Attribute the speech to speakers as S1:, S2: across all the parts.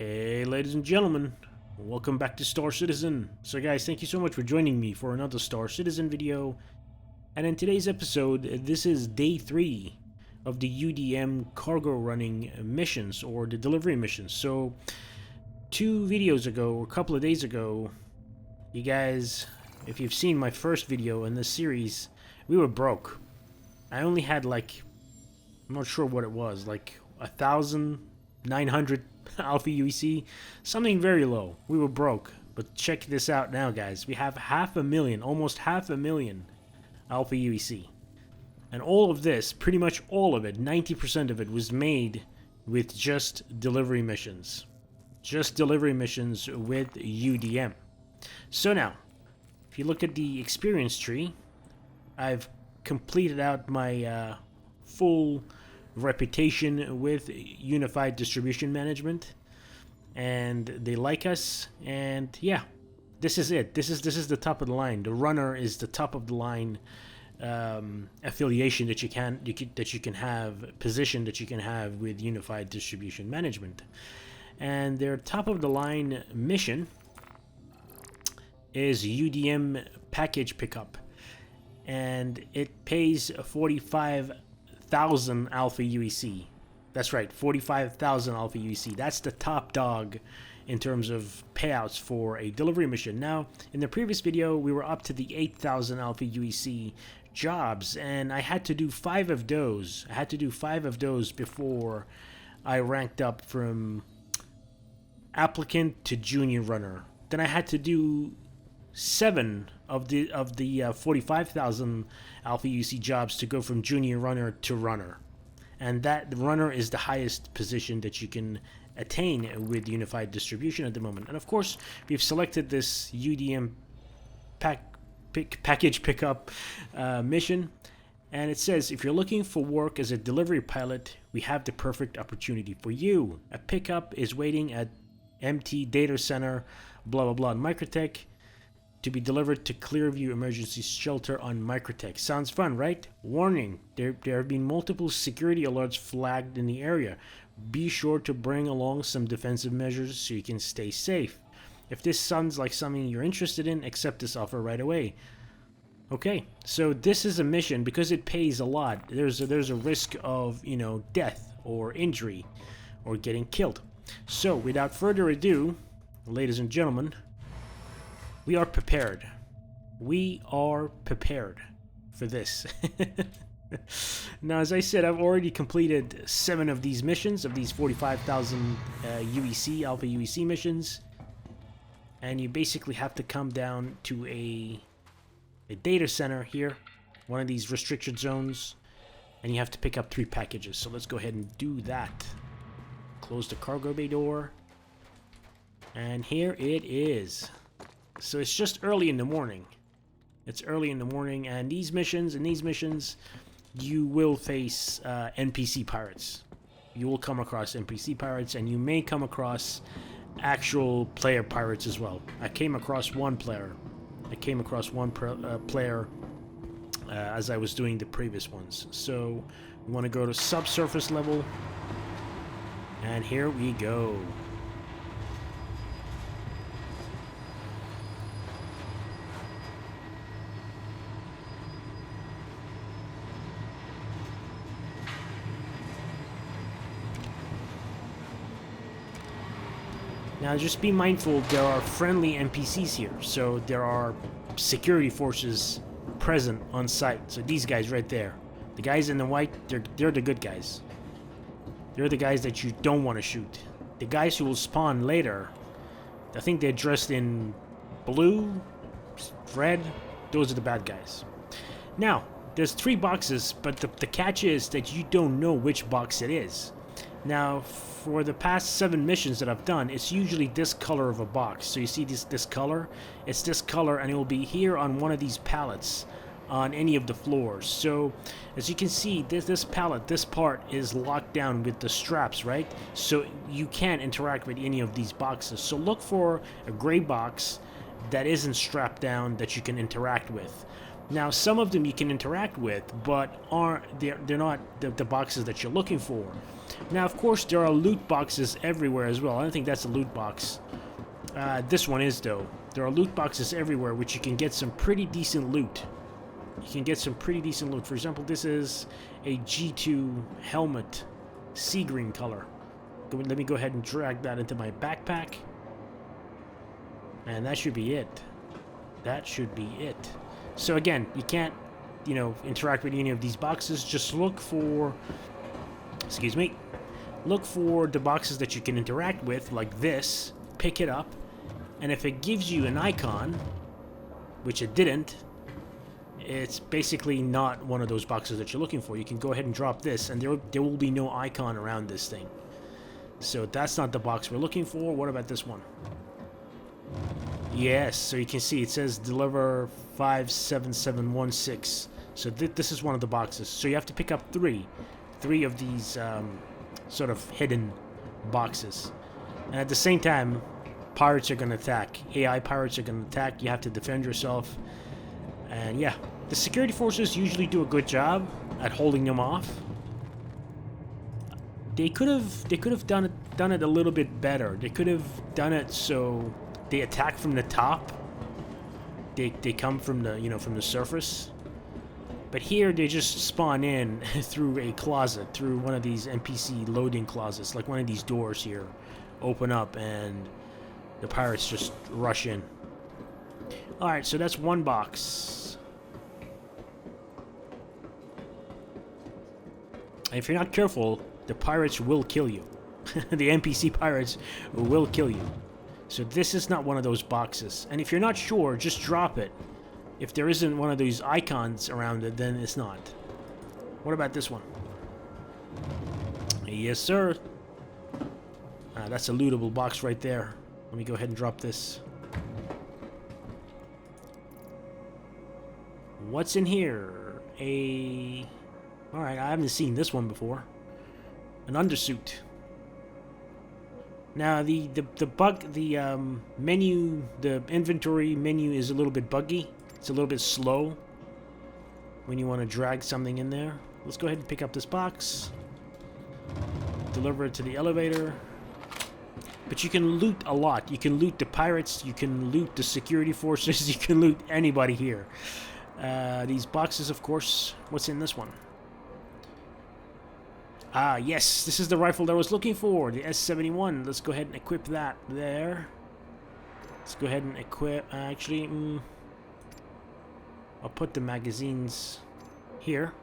S1: Hey ladies and gentlemen, welcome back to Star Citizen. So guys, thank you so much for joining me for another Star Citizen video. And in today's episode, this is day 3 of the UDM cargo running missions, or the delivery missions. So 2 videos ago, or a couple of days ago, you guys, if you've seen my first video in this series, we were broke. I only had like, I'm not sure what it was, like 1,900 Alpha UEC, something very low. We were broke. But check this out now, guys. We have 500,000, almost 500,000 Alpha UEC. And all of this, pretty much all of it, 90% of it was made with just delivery missions. Just delivery missions with UDM. So now, if you look at the experience tree, I've completed out my full reputation with unified distribution management, and they like us. And yeah, this is it. This is the top of the line. The runner is the top of the line affiliation that you can have, position that you can have with unified distribution management. And their top of the line mission is UDM package pickup, and it pays 45,000 Alpha UEC. That's right, 45,000 Alpha UEC. That's the top dog in terms of payouts for a delivery mission. Now, in the previous video, we were up to the 8,000 Alpha UEC jobs, and I had to do 5 of those. I had to do 5 of those before I ranked up from applicant to junior runner. Then I had to do 7 of the 45,000 Alpha UC jobs to go from junior runner to runner, and that runner is the highest position that you can attain with unified distribution at the moment. And of course, we've selected this UDM package pickup mission, and it says, if you're looking for work as a delivery pilot, we have the perfect opportunity for you. A pickup is waiting at MT data center, blah blah blah, in Microtech, to be delivered to Clearview emergency shelter on Microtech. Sounds fun, right? Warning, there have been multiple security alerts flagged in the area. Be sure to bring along some defensive measures so you can stay safe. If this sounds like something you're interested in, accept this offer right away. Okay, so this is a mission because it pays a lot. There's a risk of, death or injury or getting killed. So without further ado, ladies and gentlemen, we are prepared. We are prepared for this. Now, as I said, I've already completed 7 of these missions, of these 45,000 UEC, Alpha UEC missions. And you basically have to come down to a data center here, one of these restricted zones, and you have to pick up 3 packages. So let's go ahead and do that. Close the cargo bay door. And here it is. So it's just early in the morning. It's early in the morning, and these missions, you will face NPC pirates. You will come across NPC pirates, and you may come across actual player pirates as well. I came across one player. Player as I was doing the previous ones. So we want to go to subsurface level, and here we go. Now just be mindful, there are friendly NPCs here, so there are security forces present on site. So these guys right there, the guys in the white, they're the good guys. They're the guys that you don't want to shoot. The guys who will spawn later, I think they're dressed in blue, red, those are the bad guys. Now, there's 3 boxes, but the catch is that you don't know which box it is. Now, for the past 7 missions that I've done, it's usually this color of a box. So you see this color? It's this color, and it will be here on one of these pallets on any of the floors. So, as you can see, this pallet, this part is locked down with the straps, right? So you can't interact with any of these boxes. So look for a gray box that isn't strapped down that you can interact with. Now, some of them you can interact with, but they're not the boxes that you're looking for. Now, of course, there are loot boxes everywhere as well. I don't think that's a loot box. This one is, though. There are loot boxes everywhere, which you can get some pretty decent loot. You can get some pretty decent loot. For example, this is a G2 helmet, sea green color. Let me go ahead and drag that into my backpack. And that should be it. That should be it. So again, you can't, you know, interact with any of these boxes. Just look for, excuse me, look for the boxes that you can interact with, like this. Pick it up, and if it gives you an icon, which it didn't, it's basically not one of those boxes that you're looking for. You can go ahead and drop this, and there will be no icon around this thing. So that's not the box we're looking for. What about this one? Yes, so you can see it says deliver 57716. So this is one of the boxes. So you have to pick up three of these sort of hidden boxes. And at the same time, pirates are going to attack. AI pirates are going to attack. You have to defend yourself. And yeah, the security forces usually do a good job at holding them off. They could have done it a little bit better. They could have done it so they attack from the top. They come from the, you know, from the surface. But here they just spawn in through a closet, through one of these NPC loading closets, like one of these doors here. Open up and the pirates just rush in. Alright, so that's one box. And if you're not careful, the pirates will kill you. The NPC pirates will kill you. So this is not one of those boxes. And if you're not sure, just drop it. If there isn't one of these icons around it, then it's not. What about this one? Yes, sir. That's a lootable box right there. Let me go ahead and drop this. What's in here? Alright, I haven't seen this one before. An undersuit. Now the menu, the inventory menu is a little bit buggy. It's a little bit slow when you want to drag something in there. Let's go ahead and pick up this box. Deliver it to the elevator. But you can loot a lot. You can loot the pirates, you can loot the security forces, you can loot anybody here. These boxes, of course. What's in this one? Ah, yes, this is the rifle that I was looking for, the S71. Let's go ahead and equip that there. Let's go ahead and equip, actually, I'll put the magazines here.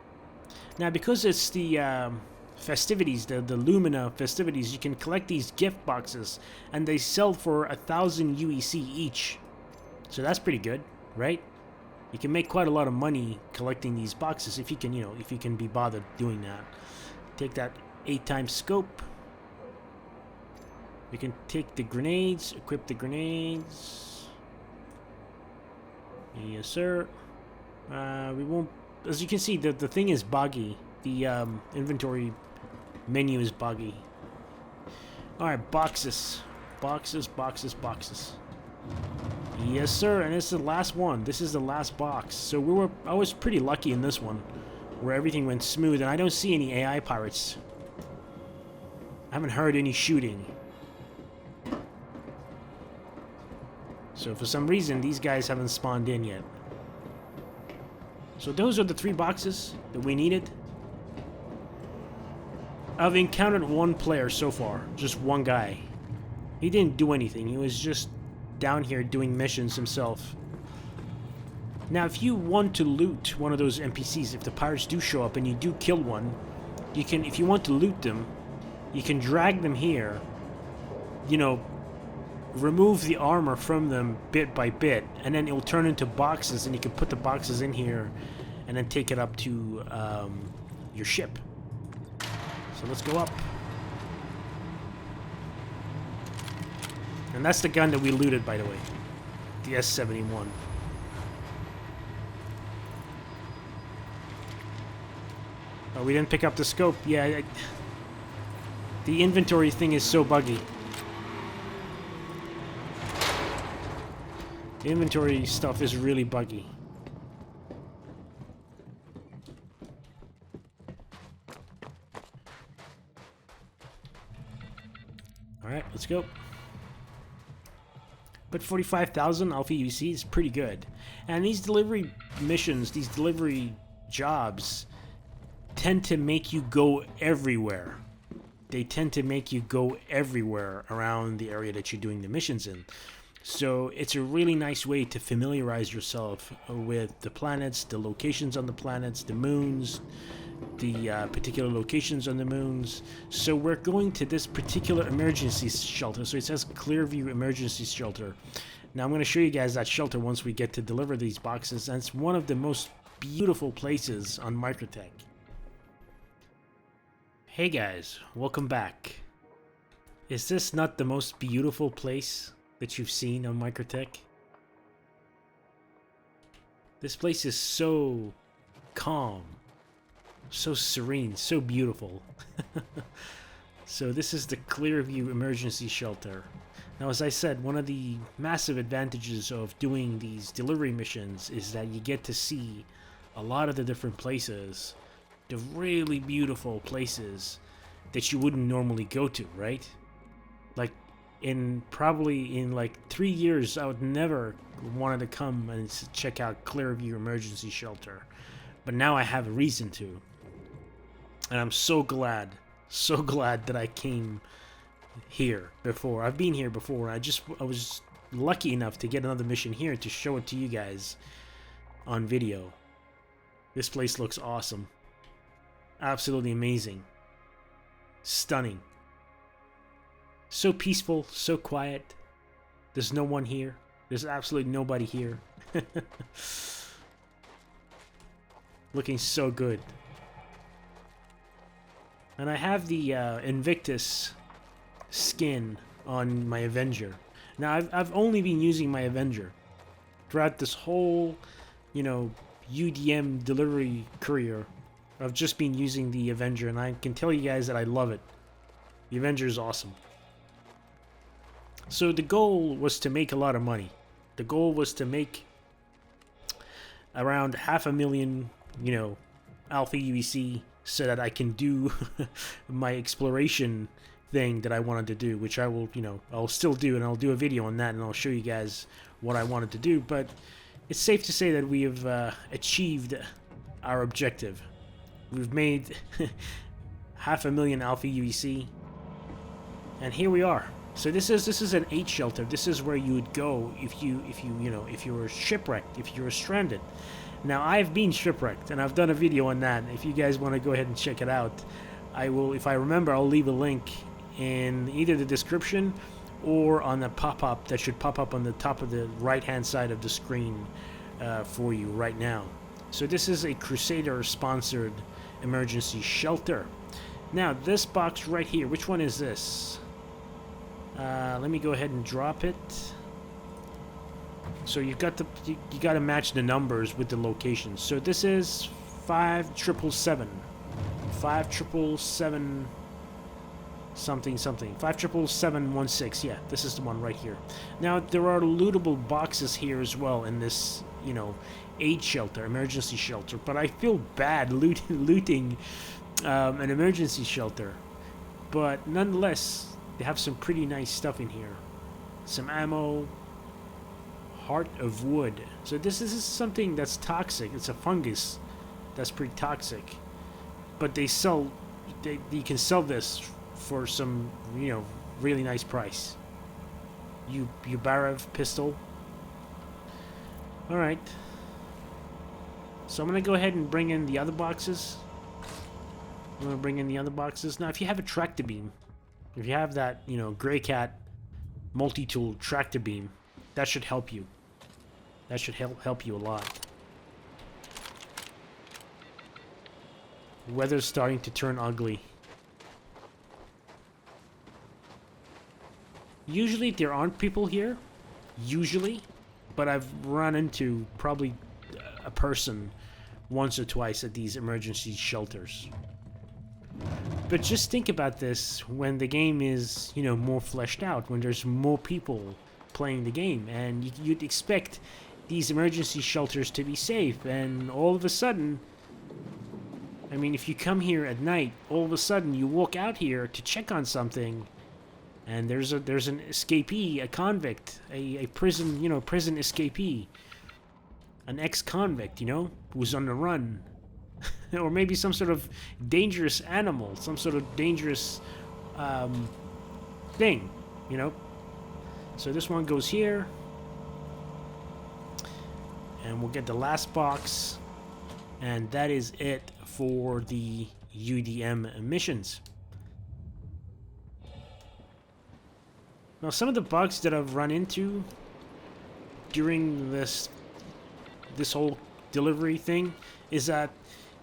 S1: Now, because it's the festivities, the Lumina festivities, you can collect these gift boxes, and they sell for 1,000 UEC each. So that's pretty good, right? You can make quite a lot of money collecting these boxes if you can, you know, if you can be bothered doing that. Take that 8x scope. We can take the grenades, equip the grenades. Yes, sir. We won't. As you can see, the thing is buggy. The inventory menu is buggy. All right, boxes, boxes. Yes, sir. And it's the last one. This is the last box. So I was pretty lucky in this one, where everything went smooth, and I don't see any AI pirates. I haven't heard any shooting. So for some reason, these guys haven't spawned in yet. So those are the 3 boxes that we needed. I've encountered one player so far, just one guy. He didn't do anything, he was just down here doing missions himself. Now, if you want to loot one of those NPCs, if the pirates do show up and you do kill one, you can, if you want to loot them, you can drag them here, you know, remove the armor from them bit by bit, and then it will turn into boxes, and you can put the boxes in here and then take it up to your ship. So let's go up. And that's the gun that we looted, by the way. The S71. Oh, we didn't pick up the scope. Yeah, the inventory thing is so buggy. The inventory stuff is really buggy. Alright, let's go. But 45,000 alpha UC is pretty good. And these delivery missions, these delivery jobs, tend to make you go everywhere. They tend to make you go everywhere around the area that you're doing the missions in. So it's a really nice way to familiarize yourself with the planets, the locations on the planets, the moons, the particular locations on the moons. So we're going to this particular emergency shelter. So it says Clearview Emergency Shelter. Now I'm going to show you guys that shelter once we get to deliver these boxes, and it's one of the most beautiful places on Microtech. Hey guys, welcome back. Is this not the most beautiful place that you've seen on Microtech? This place is so calm, so serene, so beautiful. So this is the Clearview Emergency Shelter. Now, as I said, one of the massive advantages of doing these delivery missions is that you get to see a lot of the different places, the really beautiful places that you wouldn't normally go to, right? Like, probably in like 3 years, I would never wanted to come and check out Clearview Emergency Shelter. But now I have a reason to. And I'm so glad that I came here before. I've been here before. I was lucky enough to get another mission here to show it to you guys on video. This place looks awesome. Absolutely amazing. Stunning. So peaceful, so quiet. There's no one here. There's absolutely nobody here. Looking so good. And I have the Invictus skin on my Avenger. Now, I've only been using my Avenger throughout this whole, UDM delivery career. I've just been using the Avenger, and I can tell you guys that I love it. The Avenger is awesome. So the goal was to make a lot of money. The goal was to make around 500,000, alpha UEC, so that I can do my exploration thing that I wanted to do, which I will, I'll still do, and I'll do a video on that, and I'll show you guys what I wanted to do. But it's safe to say that we have achieved our objective. We've made 500,000 alpha UEC, and here we are. So this is an 8 shelter. This is where you would go if you were shipwrecked, if you were stranded. Now, I've been shipwrecked, and I've done a video on that. If you guys want to go ahead and check it out, I will. If I remember, I'll leave a link in either the description or on the pop-up that should pop up on the top of the right-hand side of the screen for you right now. So this is a Crusader-sponsored emergency shelter. Now, this box right here, which one is this? Let me go ahead and drop it. So you've got you got to match the numbers with the locations. So this is 5777. 5777 something something. 577716. Yeah, this is the one right here. Now there are lootable boxes here as well in this, aid shelter, emergency shelter. But I feel bad looting an emergency shelter. But nonetheless, they have some pretty nice stuff in here. Some ammo. Heart of wood. So this is something that's toxic. It's a fungus that's pretty toxic. But you can sell this for some, really nice price. Ubarev pistol. Alright. So I'm going to go ahead and bring in the other boxes. Now, if you have a tractor beam, if you have that, Grey Cat multi-tool tractor beam, that should help you. That should help you a lot. Weather's starting to turn ugly. Usually there aren't people here. Usually. But I've run into probably a person once or twice at these emergency shelters. But just think about this when the game is, more fleshed out, when there's more people playing the game, and you'd expect these emergency shelters to be safe, and all of a sudden, if you come here at night, all of a sudden you walk out here to check on something, And there's an escapee, a convict, a prison, you know, prison escapee, an ex-convict, you know, who's on the run, or maybe some sort of dangerous animal, some sort of dangerous thing, you know. So this one goes here, and we'll get the last box, and that is it for the UDM missions. Now, some of the bugs that I've run into during this whole delivery thing is that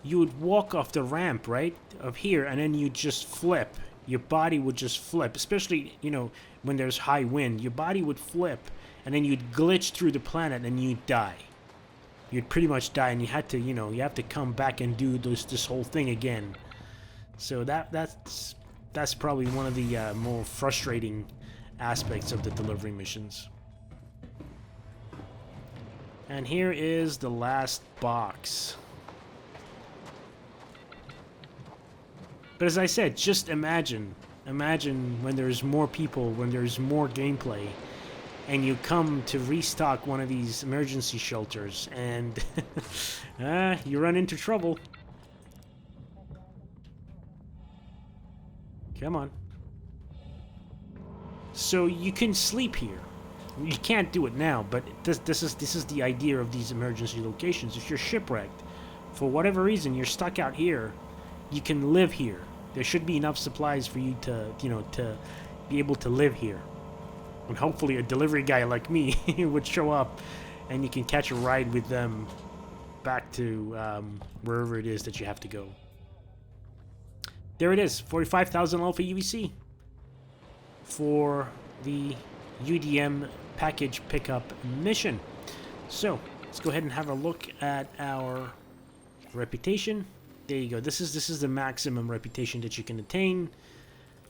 S1: you would walk off the ramp, right, of here, and then you just flip. Your body would just flip, especially, you know, when there's high wind. Your body would flip, and then you'd glitch through the planet, and you'd die. You'd pretty much die, and you had to, you know, you have to come back and do this whole thing again. So that's probably one of the more frustrating aspects of the delivery missions. And here is the last box. But as I said, just imagine when there's more people, when there's more gameplay, and you come to restock one of these emergency shelters, and you run into trouble. Come on. So you can sleep here. You can't do it now, but this is the idea of these emergency locations. If you're shipwrecked, for whatever reason, you're stuck out here, you can live here. There should be enough supplies for you to, you know, to be able to live here. And hopefully a delivery guy like me would show up, and you can catch a ride with them back to wherever it is that you have to go. There it is, 45,000 Alpha UEC for the UDM package pickup mission. So let's go ahead and have a look at our reputation. There you go. This is the maximum reputation that you can attain,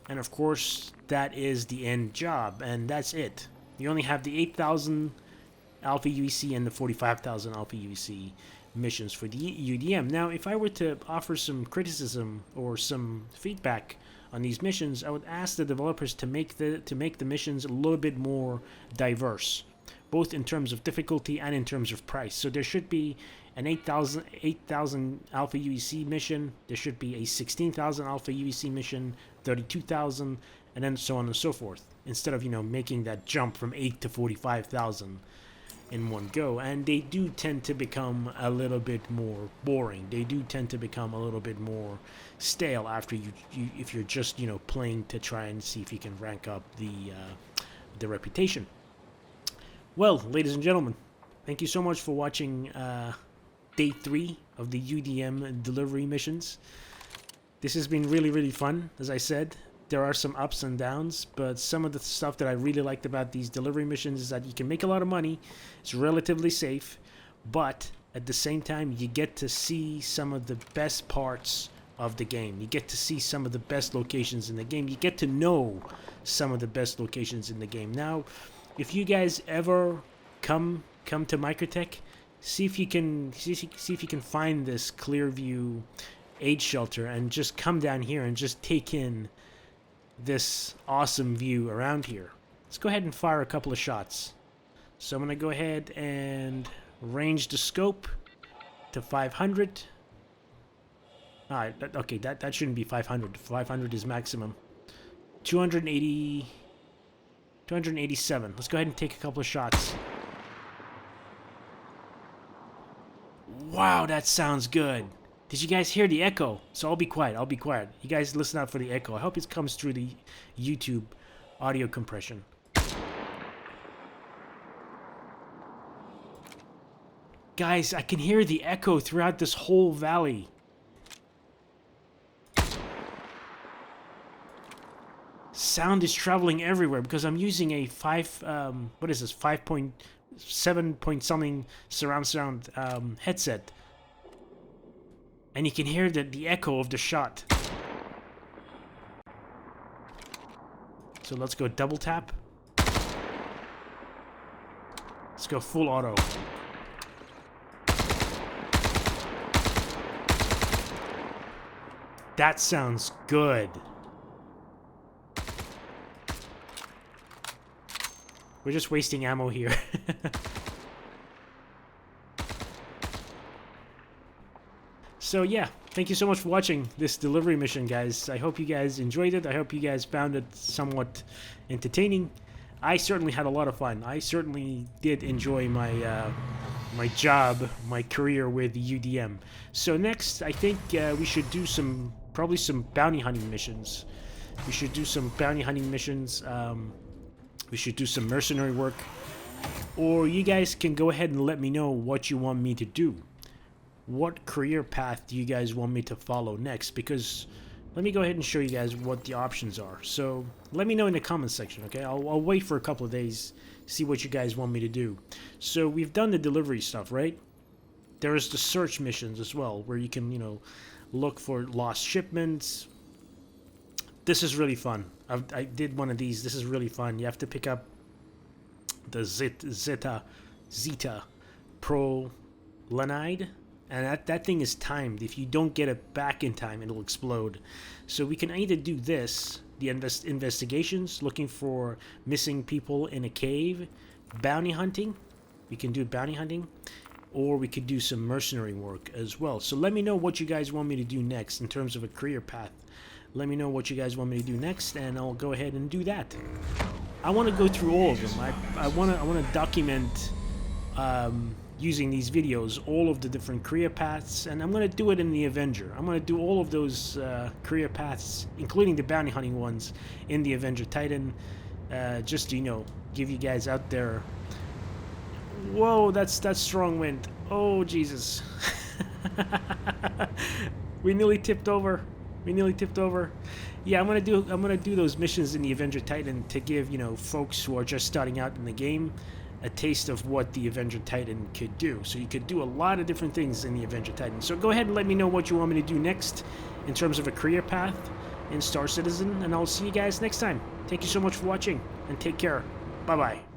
S1: and of course that is the end job, and that's it. You only have the 8,000 Alpha UEC and the 45,000 Alpha UEC missions for the UDM. Now, if I were to offer some criticism or some feedback on these missions, I would ask the developers to make the missions a little bit more diverse, both in terms of difficulty and in terms of price. So there should be an 8,000 Alpha UEC mission, there should be a 16,000 Alpha UEC mission, 32,000, and then so on and so forth, instead of, you know, making that jump from 8 to 45,000 in one go. And they do tend to become a little bit more boring. They do tend to become a little bit more stale after if you're just, you know, playing to try and see if you can rank up the reputation. Well, ladies and gentlemen, thank you so much for watching day 3 of the UDM delivery missions. This has been really, really fun. As I said, there are some ups and downs, but some of the stuff that I really liked about these delivery missions is that you can make a lot of money. It's relatively safe, but at the same time, you get to see some of the best parts of the game. You get to see some of the best locations in the game. You get to know some of the best locations in the game. Now, if you guys ever come to Microtech, see if you can find this Clearview aid shelter and just come down here and just take in this awesome view around here. Let's go ahead and fire a couple of shots. So I'm going to go ahead and range the scope to 500. Alright, okay, that shouldn't be 500. 500 is maximum. 287. Let's go ahead and take a couple of shots. Wow, that sounds good. Did you guys hear the echo? So I'll be quiet. You guys listen out for the echo. I hope it comes through the YouTube audio compression. Guys, I can hear the echo throughout this whole valley. Sound is traveling everywhere because I'm using a 5.7 point something surround sound headset. And you can hear the echo of the shot. So let's go double tap. Let's go full auto. That sounds good. We're just wasting ammo here. So yeah, thank you so much for watching this delivery mission, guys. I hope you guys enjoyed it. I hope you guys found it somewhat entertaining. I certainly had a lot of fun. I certainly did enjoy my my job, my career with UDM. So next, I think we should do probably some bounty hunting missions. We should do some bounty hunting missions. We should do some mercenary work. Or you guys can go ahead and let me know what you want me to do. What career path do you guys want me to follow next? Because let me go ahead and show you guys what the options are. So let me know in the comments section, okay? I'll wait for a couple of days, see what you guys want me to do. So we've done the delivery stuff, right? There's the search missions as well, where you can, you know, look for lost shipments. This is really fun. I did one of these. This is really fun. You have to pick up the Zeta Prolanide. And that thing is timed. If you don't get it back in time, it'll explode. So we can either do this, the investigations, looking for missing people in a cave, bounty hunting. We can do bounty hunting. Or we could do some mercenary work as well. So let me know what you guys want me to do next in terms of a career path. Let me know what you guys want me to do next, and I'll go ahead and do that. I want to go through all of them. I want to document... using these videos, all of the different career paths, and I'm going to do it in the Avenger. I'm going to do all of those career paths, including the bounty hunting ones, in the Avenger Titan, just to, you know, give you guys out there. Whoa, that's strong wind. Oh, Jesus. We nearly tipped over. We nearly tipped over. Yeah, I'm gonna do those missions in the Avenger Titan to give, you know, folks who are just starting out in the game a taste of what the Avenger Titan could do. So you could do a lot of different things in the Avenger Titan. So go ahead and let me know what you want me to do next in terms of a career path in Star Citizen, and I'll see you guys next time. Thank you so much for watching, and take care. Bye-bye.